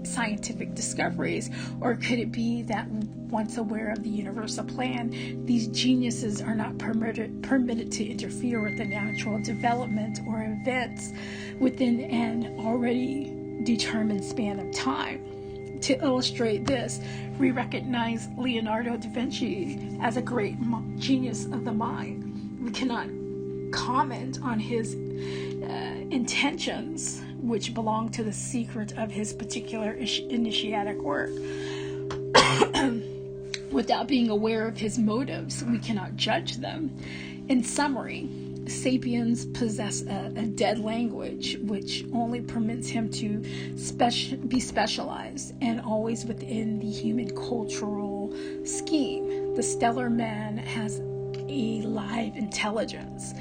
scientific discoveries, or could it be that once aware of the universal plan, these geniuses are not permitted to interfere with the natural development or events within an already determined span of time? To illustrate this, we recognize Leonardo da Vinci as a great genius of the mind. We cannot comment on his intentions, which belong to the secret of his particular initiatic work. Without being aware of his motives, we cannot judge them. In summary, sapiens possess a dead language which only permits him to be specialized and always within the human cultural scheme. The stellar man has a live intelligence.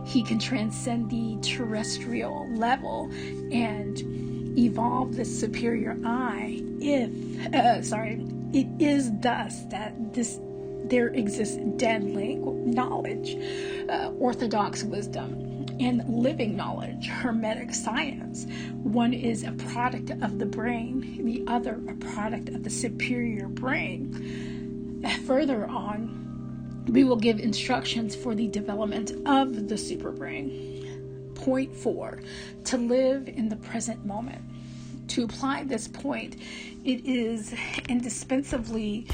He can transcend the terrestrial level and evolve the superior I. It is thus that there exists dead knowledge, orthodox wisdom, and living knowledge, hermetic science. One is a product of the brain, the other a product of the superior brain. Further on, we will give instructions for the development of the superbrain. Point 4, to live in the present moment. To apply this point, it is indispensably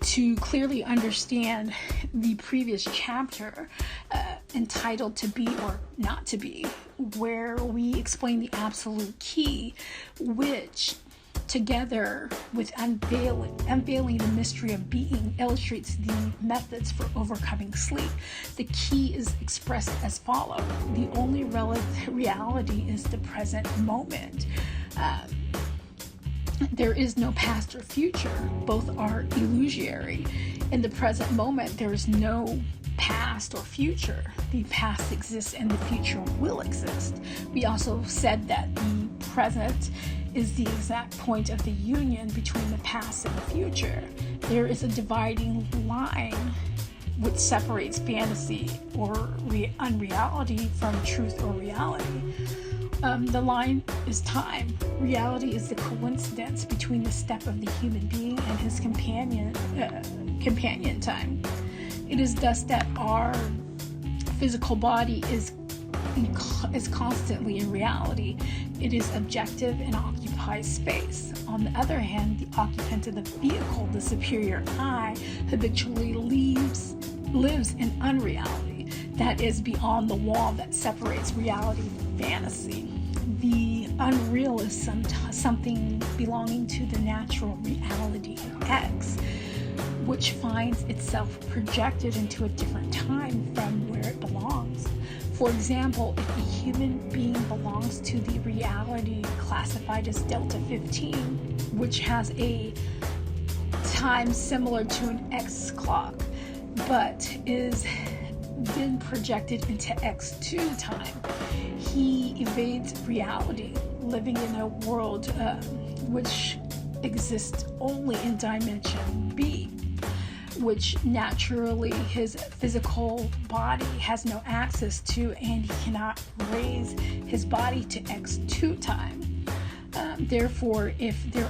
to clearly understand the previous chapter entitled To Be or Not to Be, where we explain the absolute key, which together with unveiling the mystery of being illustrates the methods for overcoming sleep. The key is expressed as follows: the only reality is the present moment. There is no past or future. Both are illusory. In the present moment, there is no past or future. The past exists and the future will exist. We also said that the present is the exact point of the union between the past and the future. There is a dividing line which separates fantasy or unreality from truth or reality. The line is time. Reality is the coincidence between the step of the human being and his companion time. It is thus that our physical body is constantly in reality. It is objective and occupies space. On the other hand, the occupant of the vehicle, the superior I, habitually lives in unreality, that is beyond the wall that separates reality from fantasy. The unreal is something belonging to the natural reality X, which finds itself projected into a different time from where it belongs. For example, if a human being belongs to the reality classified as Delta 15, which has a time similar to an X clock, but is then projected into X2 time, he evades reality, living in a world which exists only in dimension B, which naturally his physical body has no access to, and he cannot raise his body to X2 time. Therefore, if there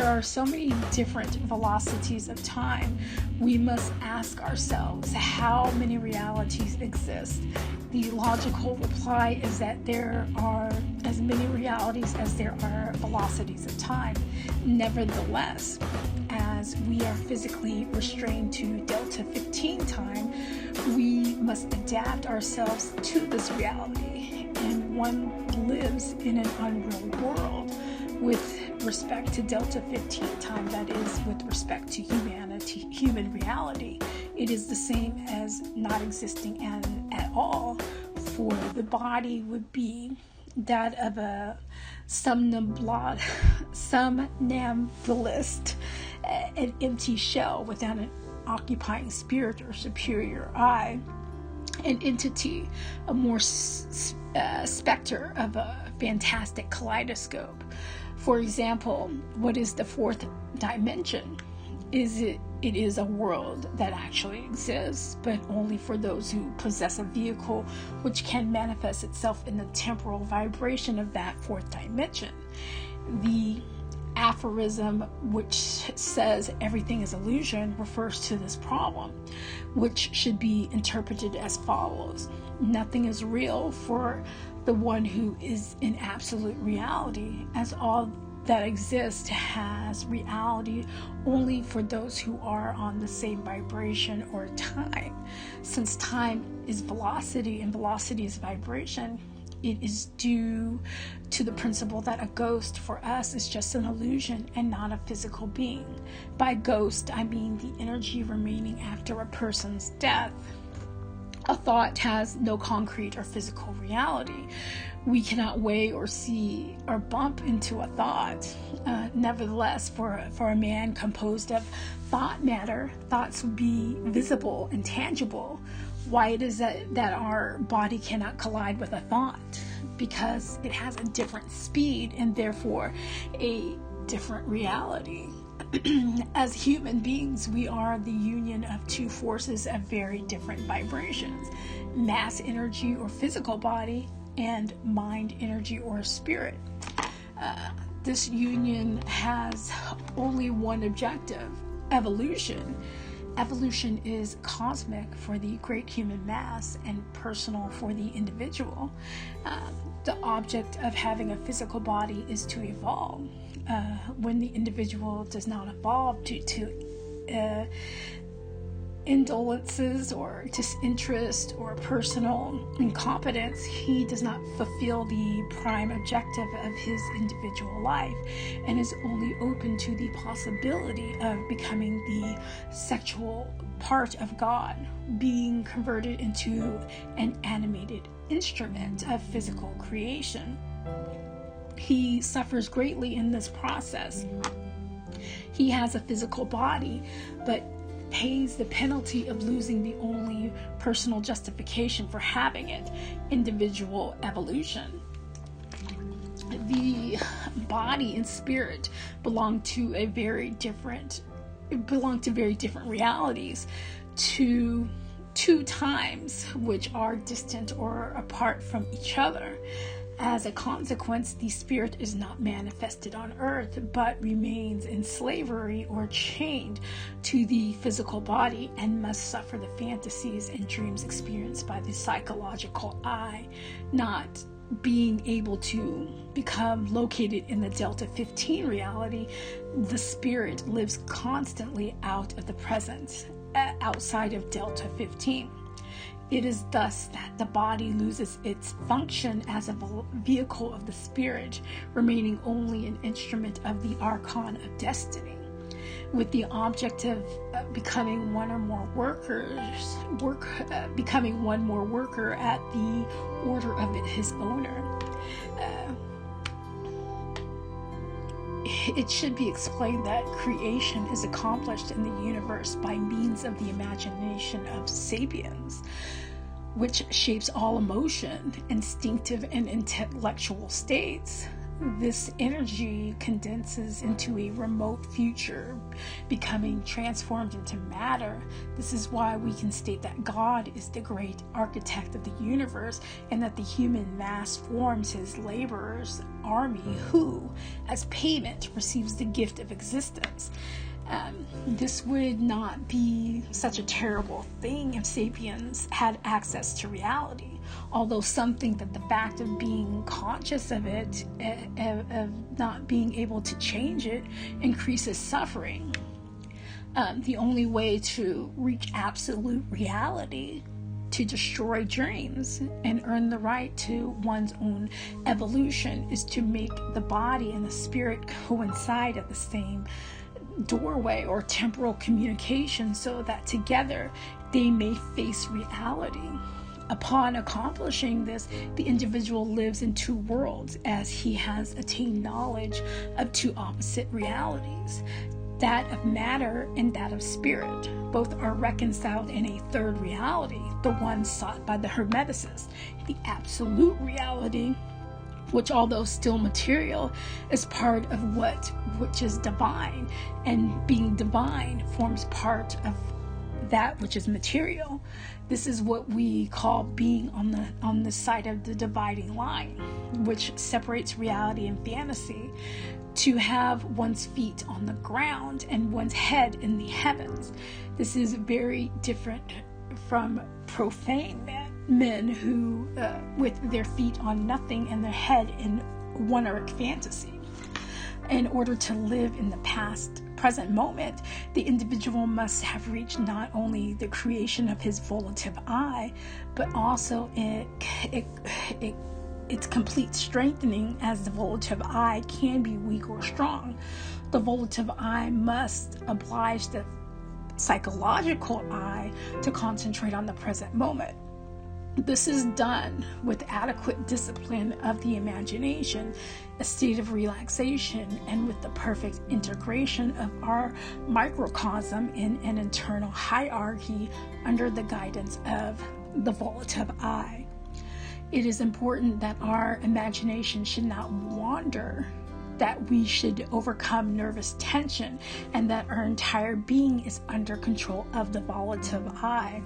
are so many different velocities of time, we must ask ourselves how many realities exist. The logical reply is that there are as many realities as there are velocities of time. Nevertheless, as we are physically restrained to Delta 15 time, we must adapt ourselves to this reality, and one lives in an unreal world with respect to Delta 15 time, that is, with respect to human reality. It is the same as not existing at all, for the body would be that of a somnambulist, an empty shell without an occupying spirit or superior I, an entity, a more specter of a fantastic kaleidoscope. For example, what is the fourth dimension? It is a world that actually exists, but only for those who possess a vehicle which can manifest itself in the temporal vibration of that fourth dimension. The aphorism which says everything is illusion refers to this problem, which should be interpreted as follows: nothing is real for the one who is in absolute reality, as all that exists has reality only for those who are on the same vibration or time. Since time is velocity and velocity is vibration, it is due to the principle that a ghost for us is just an illusion and not a physical being. By ghost, I mean the energy remaining after a person's death. A thought has no concrete or physical reality. We cannot weigh or see or bump into a thought. Nevertheless, for a man composed of thought matter, thoughts would be visible and tangible. Why it is that our body cannot collide with a thought? Because it has a different speed and therefore a different reality. As human beings, we are the union of two forces of very different vibrations: mass energy or physical body, and mind energy or spirit. This union has only one objective: evolution. Evolution is cosmic for the great human mass and personal for the individual. The object of having a physical body is to evolve. When the individual does not evolve due to indolences or disinterest or personal incompetence, he does not fulfill the prime objective of his individual life and is only open to the possibility of becoming the sexual part of God, being converted into an animated instrument of physical creation. He suffers greatly in this process. He has a physical body, but pays the penalty of losing the only personal justification for having it: individual evolution. The body and spirit belong to very different realities, to two times which are distant or apart from each other. As a consequence, the spirit is not manifested on earth, but remains in slavery or chained to the physical body and must suffer the fantasies and dreams experienced by the psychological I. Not being able to become located in the Delta 15 reality, the spirit lives constantly out of the present, outside of Delta 15. It is thus that the body loses its function as a vehicle of the spirit, remaining only an instrument of the archon of destiny. with the objective of becoming one more worker at the order of his owner. It should be explained that creation is accomplished in the universe by means of the imagination of sapiens, which shapes all emotion, instinctive and intellectual states. This energy condenses into a remote future, becoming transformed into matter. This is why we can state that God is the great architect of the universe, and that the human mass forms his laborers' army, who, as payment, receives the gift of existence. This would not be such a terrible thing if sapiens had access to reality, although some think that the fact of being conscious of it, of not being able to change it, increases suffering. The only way to reach absolute reality, to destroy dreams and earn the right to one's own evolution, is to make the body and the spirit coincide at the same doorway or temporal communication, so that together they may face reality. Upon accomplishing this, the individual lives in two worlds, as he has attained knowledge of two opposite realities, that of matter and that of spirit. Both are reconciled in a third reality, the one sought by the Hermeticists, the absolute reality, which, although still material, is part of which is divine, and being divine forms part of that which is material. This is what we call being on the side of the dividing line, which separates reality and fantasy. To have one's feet on the ground and one's head in the heavens. This is very different from profane men who, with their feet on nothing and their head in oneric fantasy. In order to live in the present moment, the individual must have reached not only the creation of his volitive I, but also its complete strengthening, as the volitive I can be weak or strong. The volitive I must oblige the psychological I to concentrate on the present moment. This is done with adequate discipline of the imagination, a state of relaxation, and with the perfect integration of our microcosm in an internal hierarchy under the guidance of the volitive I. It is important that our imagination should not wander, that we should overcome nervous tension, and that our entire being is under control of the volitive I.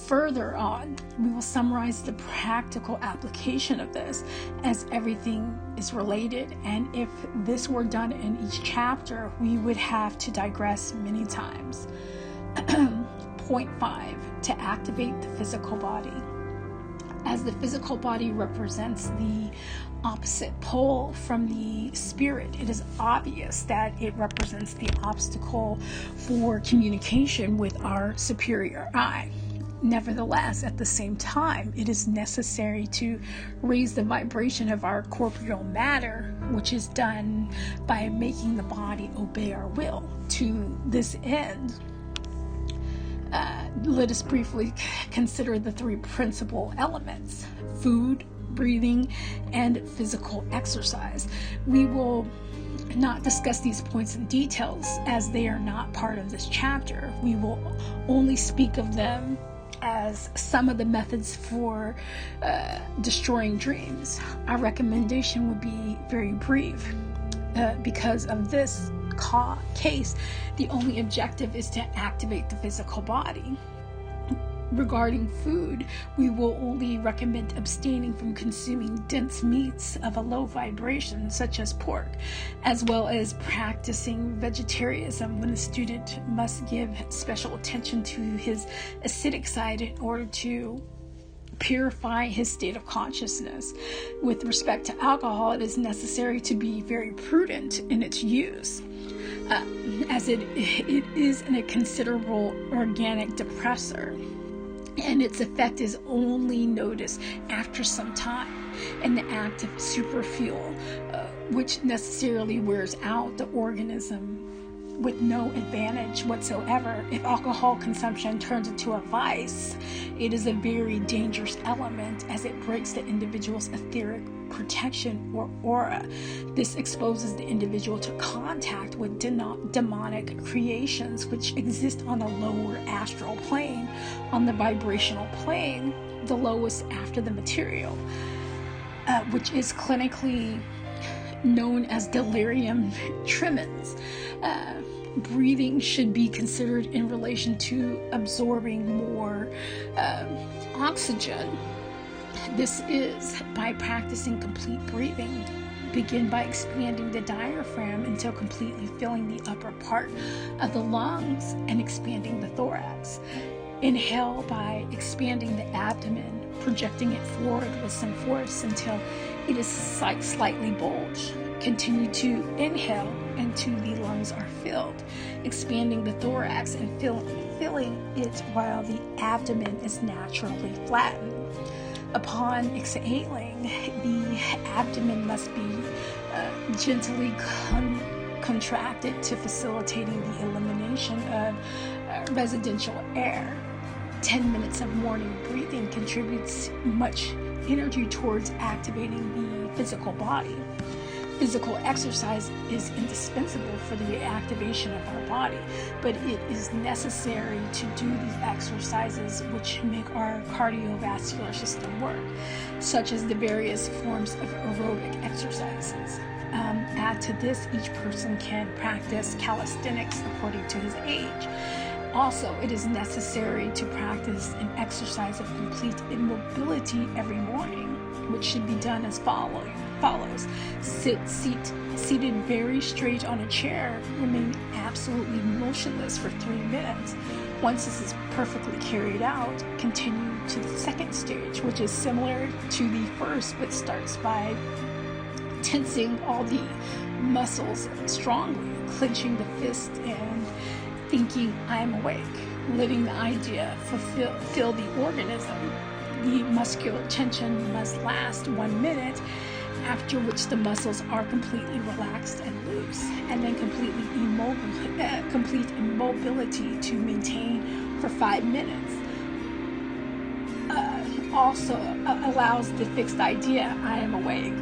Further on, we will summarize the practical application of this, as everything is related, and if this were done in each chapter, we would have to digress many times. Point 5, to activate the physical body. As the physical body represents the opposite pole from the spirit, it is obvious that it represents the obstacle for communication with our superior I. Nevertheless, at the same time, it is necessary to raise the vibration of our corporeal matter, which is done by making the body obey our will. To this end, let us briefly consider the three principal elements: food, breathing, and physical exercise. We will not discuss these points in details, as they are not part of this chapter. We will only speak of them as some of the methods for destroying dreams. Our recommendation would be very brief. Because of this case, the only objective is to activate the physical body. Regarding food, we will only recommend abstaining from consuming dense meats of a low vibration, such as pork, as well as practicing vegetarianism, when the student must give special attention to his acidic side in order to purify his state of consciousness. With respect to alcohol, it is necessary to be very prudent in its use, as it is a considerable organic depressor, and its effect is only noticed after some time, and the active superfuel, which necessarily wears out the organism with no advantage whatsoever. If alcohol consumption turns into a vice, it is a very dangerous element as it breaks the individual's etheric protection or aura. This exposes the individual to contact with demonic creations which exist on a lower astral plane, on the vibrational plane, the lowest after the material, which is clinically known as delirium tremens. Breathing should be considered in relation to absorbing more oxygen. This is by practicing complete breathing. Begin by expanding the diaphragm until completely filling the upper part of the lungs and expanding the thorax. Inhale by expanding the abdomen, projecting it forward with some force until it is slightly bulged. Continue to inhale until the lungs are filled, expanding the thorax and filling it while the abdomen is naturally flattened. Upon exhaling, the abdomen must be gently contracted to facilitating the elimination of residential air. 10 minutes of morning breathing contributes much energy towards activating the physical body. Physical exercise is indispensable for the activation of our body, but it is necessary to do these exercises which make our cardiovascular system work, such as the various forms of aerobic exercises. Add to this, each person can practice calisthenics according to his age. Also, it is necessary to practice an exercise of complete immobility every morning, which should be done as follows. Seated very straight on a chair, remain absolutely motionless for 3 minutes. Once this is perfectly carried out, continue to the second stage, which is similar to the first, but starts by tensing all the muscles strongly, clenching the fist and thinking, I am awake, letting the idea fill the organism. The muscular tension must last 1 minute, after which the muscles are completely relaxed and loose, and then complete immobility to maintain for 5 minutes. Also allows the fixed idea, I am awake.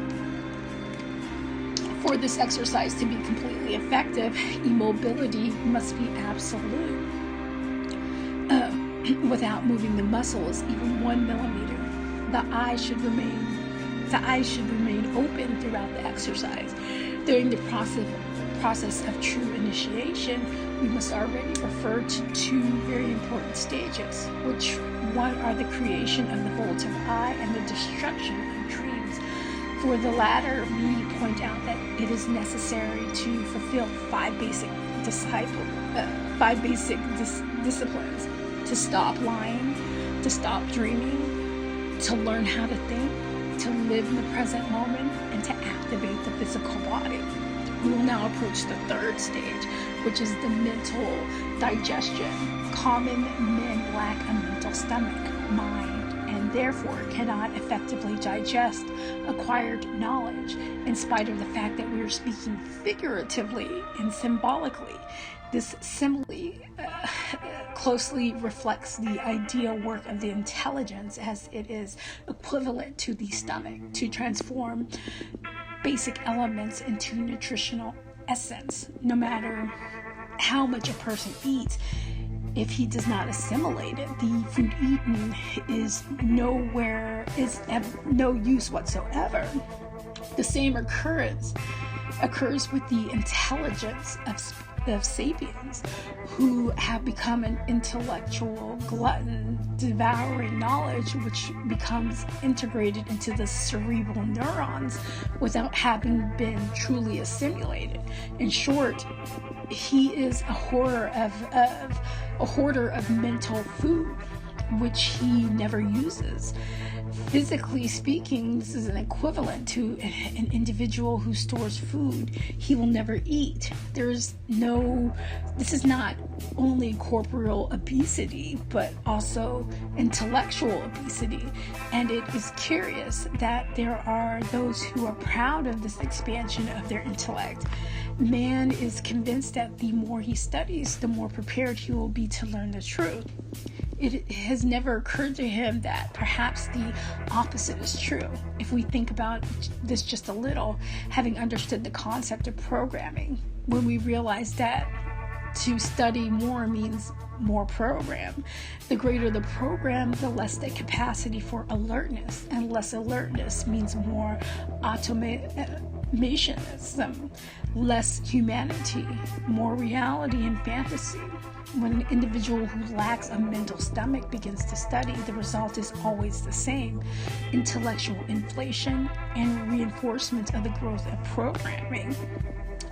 For this exercise to be completely effective, immobility must be absolute. Without moving the muscles even 1 millimeter. The eyes should remain open throughout the exercise. During the process of true initiation, we must already refer to 2 very important stages, which one are the creation of the volatile I and the destruction of dreams. For the latter, we point out that it is necessary to fulfill 5 basic disciplines: to stop lying, to stop dreaming, to learn how to think, to live in the present moment, and to activate the physical body. We will now approach the 3rd stage, which is the mental digestion. Common men lack a mental stomach, mind, and therefore cannot effectively digest acquired knowledge, in spite of the fact that we are speaking figuratively and symbolically. This simile closely reflects the ideal work of the intelligence, as it is equivalent to the stomach to transform basic elements into nutritional essence. No matter how much a person eats, if he does not assimilate it, the food eaten is of no use whatsoever. The same occurs with the intelligence of sapiens, who have become an intellectual glutton, devouring knowledge which becomes integrated into the cerebral neurons without having been truly assimilated. In short, he is a hoarder of mental food. which he never uses. Physically speaking, this is an equivalent to an individual who stores food he will never eat. This is not only corporeal obesity, but also intellectual obesity. And it is curious that there are those who are proud of this expansion of their intellect. Man is convinced that the more he studies, the more prepared he will be to learn the truth. It has never occurred to him that perhaps the opposite is true. If we think about this just a little, having understood the concept of programming, when we realize that to study more means more program. The greater the program, the less the capacity for alertness, and less alertness means more automationism, less humanity, more reality and fantasy. When an individual who lacks a mental stomach begins to study, the result is always the same: intellectual inflation and reinforcement of the growth of programming.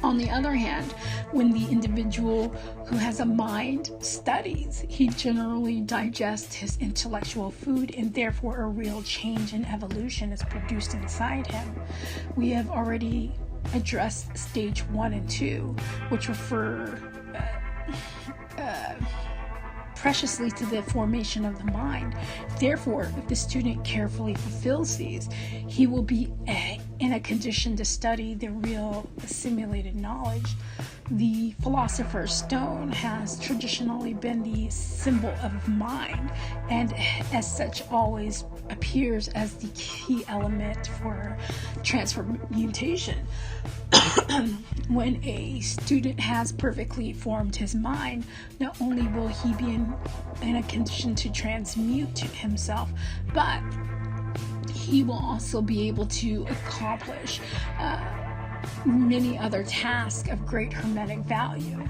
On the other hand, when the individual who has a mind studies, he generally digests his intellectual food, and therefore a real change and evolution is produced inside him. We have already addressed stage 1 and 2, which refer preciously to the formation of the mind. Therefore, if the student carefully fulfills these, he will be in a condition to study the real assimilated knowledge. The philosopher's stone has traditionally been the symbol of mind, and as such always appears as the key element for transmutation. When a student has perfectly formed his mind, not only will he be in a condition to transmute himself, but he will also be able to accomplish many other tasks of great hermetic value.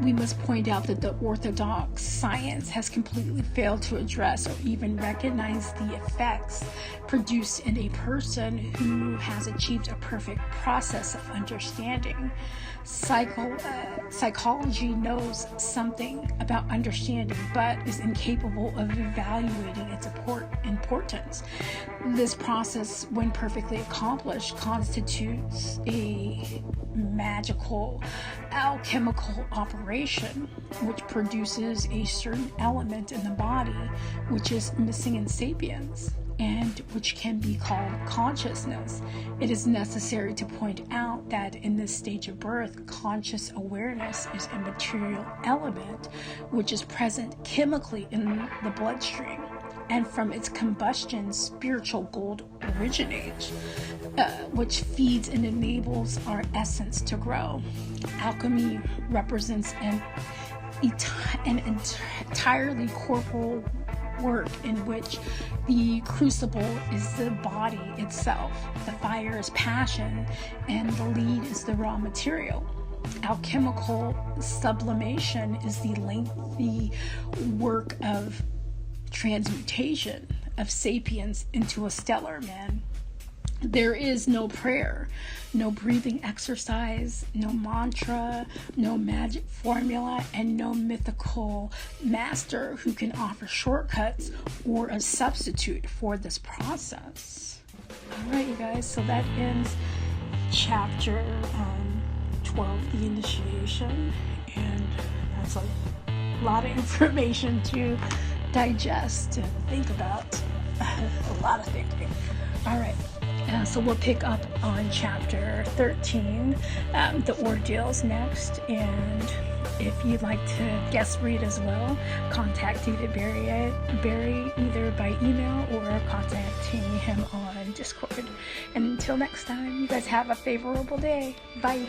We must point out that the orthodox science has completely failed to address or even recognize the effects produced in a person who has achieved a perfect process of understanding. Psychology knows something about understanding, but is incapable of evaluating its importance. This process, when perfectly accomplished, constitutes a magical alchemical operation which produces a certain element in the body which is missing in sapiens, and which can be called consciousness. It is necessary to point out that in this stage of birth, conscious awareness is a material element which is present chemically in the bloodstream, and from its combustion, spiritual gold originates, which feeds and enables our essence to grow. Alchemy represents an entirely corporal work in which the crucible is the body itself, the fire is passion, and the lead is the raw material. Alchemical sublimation is the lengthy work of transmutation of sapiens into a stellar man. There is no prayer, no breathing exercise, no mantra, no magic formula, and no mythical master who can offer shortcuts or a substitute for this process. All right, you guys, so that ends chapter 12, the initiation, and that's a lot of information to digest and think about. A lot of thinking. All right. So we'll pick up on chapter 13, the ordeals next. And if you'd like to guest read as well, contact David Barry either by email or contacting him on Discord. And until next time, you guys have a favorable day. Bye.